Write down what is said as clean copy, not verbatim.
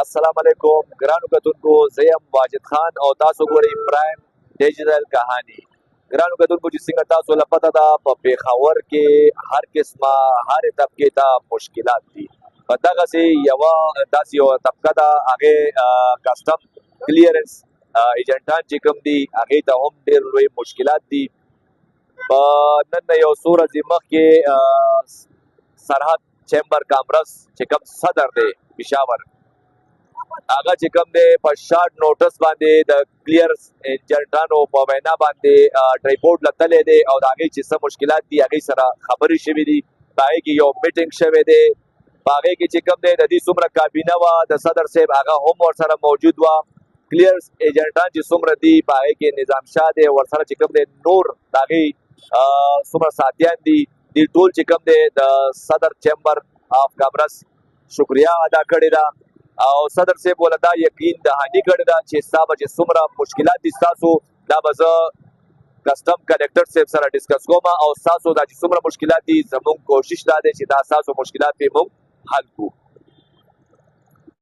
السلام علیکم ګرانو کتونکو، زه یم واجد خان او تاسو ګورئ پرایم ډیجیټل کهانی. ګرانو کتونکو چې څنګه تاسو له پته ده په پېښور کې هر قسمه هرې طبقې ته مشکلات دي. په دغسې یوه طبقه ده، هغې کسټم کلیرنس ایجنټان چې کوم دي هغې ته هم ډېر لوی مشکلات دي. په نن نه یو څو ورځې مخکې سرحد چیمبر کانفرنس چې کوم صدر دی پېښور، هغه چې کوم دی په شارټ نوټس باندې د کلیرنس ایجنټانو په وینا باندې ټریپورټ له تللی دی او د هغې چې څه مشکلات دي هغې سره خبرې شوي دي. په هغې کې یو میټینګ شوی دی. په هغې کې چې کوم دی د دې څومره کابینه وه د صدر صاحب هغه هم ورسره موجود وه. کلیرنس ایجنټان چې څومره دي په هغې کې نظام شاه دی، ورسره چې کوم دی نور د هغې څومره ساتیان دي، دې ټول چې کوم دی د صدر چیمبر آف کانفرنس شکریا ادا کړې ده او صدر صاحب ولا دا یقین دهاني کړی ده چې ستا به چې څومره مشکلات دي ستاسو، دا به زه کسټم کنډکټر صاحب سره ډسکس کوم او ستاسو دا چې څومره مشکلات دي زموږ کوشش دا دی چې دا ستاسو مشکلات پې موږ حل کړو.